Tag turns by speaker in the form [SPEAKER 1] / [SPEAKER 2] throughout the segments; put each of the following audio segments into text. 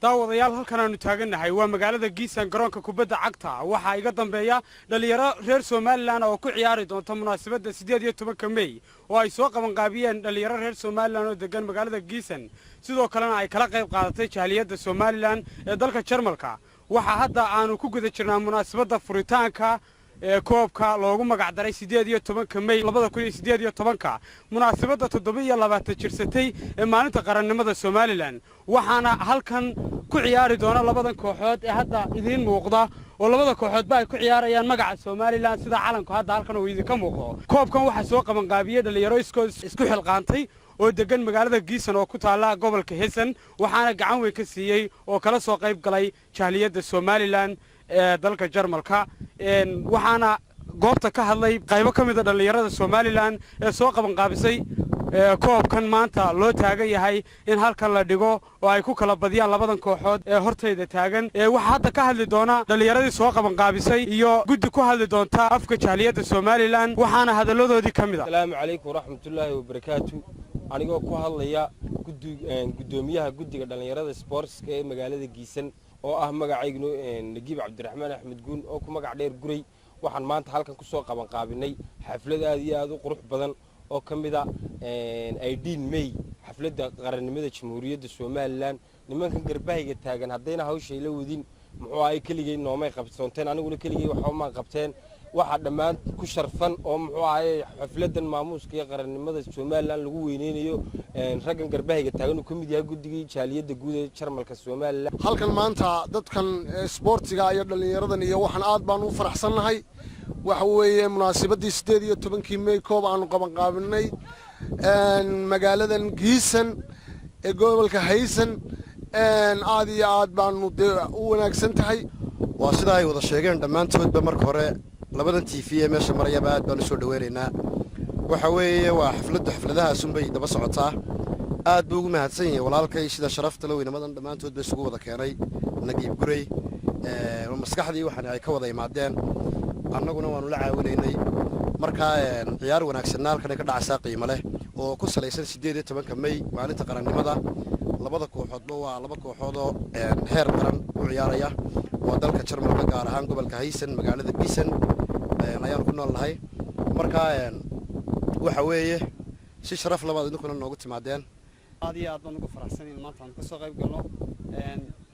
[SPEAKER 1] daawadayaal halkan aanu taagannahay waa magaalada Giisan garoonka kubadda cagta waxa iga dambeeya dhalinyaro reer Soomaaliland oo ku ciyaari doonta munaasabadda 18 May oo ay soo qaban qaabiyeen dhalinyaro reer Soomaaliland oo degan magaalada Giisan sidoo kalena ay kala qayb qaadatay jaaliyadda Soomaaliland ee dalka Jarmalka waxa hadda aanu ku guda jirnaa munaasabadda furitaanka koobka loogu magac daray 18 May 2018 munaasabadda 7 jirsatay ee maalinta qarannimada Soomaaliland waxaana halkan ku ciyaari doona labadan kooxood ee hadda idin muuqda oo labada kooxood ay ku ciyaarayaan magaca Soomaaliland sida calanku hadda halkan uu idin ka muuqdo koobkan waxa soo qaban qaabiyay dhalinyaro isku xilqaantay oo degan magaalada Giisan oo ku taala gobolka Hessen waxaana gacan weyn ka siiyay oo kala soo qayb galay jaaliyadda Soomaaliland ee dalka Jarmalka waxaana goobta ka hadlay qaybo kamid ah dhalinyarada Soomaaliland ee soo qaban qaabisay koobkan maanta loo taagan yahay in halkan la dhigo oo ay ku kala badiyaan labadan kooxood ee hortayda taagan waxa hadda ka hadli doona dhalinyaradii soo qaban qaabisay iyo guddi ku hadli doonta afka jaaliyadda Soomaaliland waxaana hadaladoodii kamid ah
[SPEAKER 2] Assalaamu calaykum waraxmatullaahi wabarakaatu anigoo ku hadlaya gudoomiyaha guddiga dhalinyarada sportska ee magaalada Giisan oo ah magacaygu Nagiib Cabdiraxmaan Axmed Guun oo ku magac dheer guray waxaan maanta halkan ku soo qaban qaabinay xaflad aad iyo aad u qurux badan oo kamid ah 18 May xafladda qarannimada Jamhuuriyadda Soomaaliland nimankan garbahayga taagan hadayna hawshay la wadin muxuu ay kaligay noomay qabsoonteen aniguna kaligay waxa ma qabteen waxa dhamaan ku sharfan oo muxuu ahay xafladan maamuuska ee qarannimada Soomaaliland lagu weyneenayo raggan garbahayga taagan uu kamid yahay guddiga jaaliyadda guud ee Jarmalka Soomaaliland
[SPEAKER 3] halkan maanta dadkan sportiga iyo dhalinyaradan iyo waxaan aad baan u faraxsanahay waxa weeye munaasabadii 18 May koob aanu qaban qaabinay magaaladan Giisan ee gobolka Hessen aad iyo aad baanu u wanaagsan tahay
[SPEAKER 4] waa sida ay wada sheegeen dhamaantoodba marka hore labadan TV ee meesha marayaba aad baan soo dhaweenaynaa waxa weeye waa xafladaha sunbay daba socotaa aad buu ugu mahadsan yahay walaalkay sida sharafta loo weynamadan dhamaantoodba isugu wada keenay Nagiib guray maskaxdii waxaan ay ka wada imaadeen annaguna waanu la caawinaynay marka ciyaar wanaagsan halkan ka dhacaysa qiimo leh oo ku salaysan 18 May maalinta qarannimada labada kooxoodba waa laba kooxood oo heer qaran u ciyaaraya oo dalka Jarmalka gaar ahaan gobolka Hessen magaalada Giisan ayaan ku noolnahay marka waxa weeye si sharaf labaad idinkuna noogu timaadeen
[SPEAKER 1] aad iyo aad baan ugu faraxsanahay maanta aan ka soo qayb galno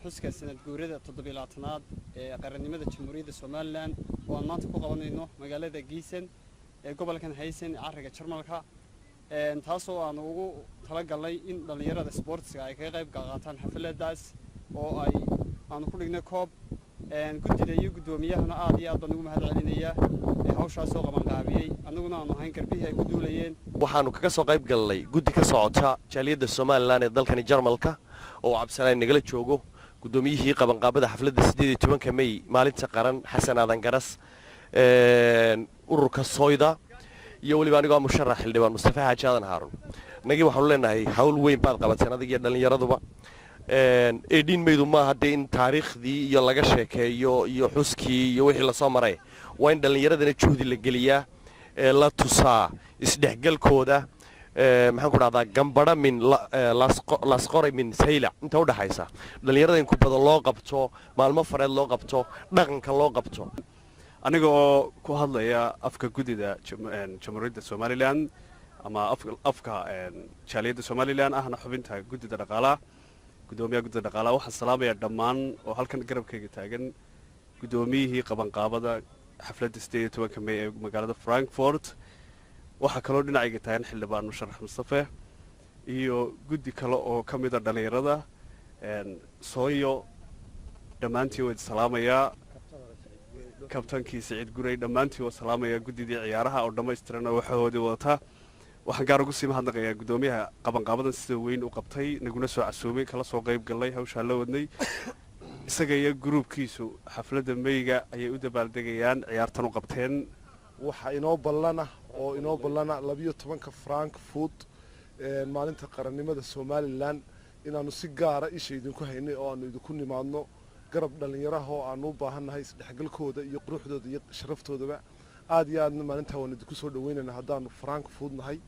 [SPEAKER 1] xuska sanad guurida 17aad ee qarannimada Jamhuuriyadda Soomaaliland oo aan maanta ku qabanayno magaalada Giisan ee gobolkan Hessen ariga Jarmalka taasoo aan ugu talagalay in dhalinyarada sportska ay ka qayb qaataan xafladaas oo ay aan ku dhignay koob guddiga iyo gudoomiyahana aad iyo aad baan ugu mahadcelinayaa hawshaas soo qaban qaabiyay anaguna aan ahayn garbihii ay ku duulayeen
[SPEAKER 5] waxaanu kaga soo qayb galnay guddi ka socota jaaliyadda Soomaaliland ee dalkani Jarmalka oo cabsanay nagala joogo gudoomiyihii qaban qaabada xafladda 18 May maalinta qaran Xasan Aadan Garas ururka Sooyda iyo waliba aniga musharax xildhibaan Mustafa Xaaji Aadan Haarun nagi waxaanu leenahay hawl weyn baad qabateen adiga dhalinyaraduba 18 May ma hadda in taariikhdii iyo laga sheekeeyo iyo xuskii iyo wixii la soo maray waa in dhalinyaradana juhdi la geliyaa la tusaa isdhexgalkooda maxaan ku dhahdaa gambadha min lasqoray min sayla inta u dhaxaysa dhalinyarada in ku badan loo qabto maalmo fareed loo qabto dhaqanka loo qabto
[SPEAKER 6] aniga oo ku hadlaya afka guddida Jamhuuriyadda Soomaaliland ama afka jaaliyadda Soomaaliland ahna xubinta guddida dhaqaalaha gudoomiyaha guddida dhaqaalaha waxaan salaamayaa dhammaan oo halkan garabkayga taagan gudoomiyihii qaban qaabada xafladda 18 May ee magaalada Frankfurt waxa kale oo dhinacayga taagan xildhibaan musharax Mustafa iyo guddi kale oo kamid ah dhalinyarada sooyo dhamaantii way salaamayaa kabtankii Saciid Guray dhamaantii waa salaamaya guddidii ciyaaraha oo dhameystiran oo waxoodii wata waxaan gaar ugu sii mahadnaqayaa gudoomiyaha qaban qaabadan sida weyn u qabtay naguna soo casuumay kala soo qayb galay hawsha la wadnay isaga iyo groupkiisu xafladda Mayga ayay u dabaaldegayaan ciyaartan u qabteen
[SPEAKER 3] waxa inoo ballana oo inoo ballana 12 Frankfurt maalinta qarannimada Soomaaliland inaanu si gaar ah isheedin ku haynay oo aanu idinku nimaadno garab dhalinyaraha oo aanu u baahanahay isdhexgalkooda iyo quruxdooda iyo sharaftooda aad iyo aad maalinta waan idinku soo dhaweynayna haddaanu Frankfurt nahay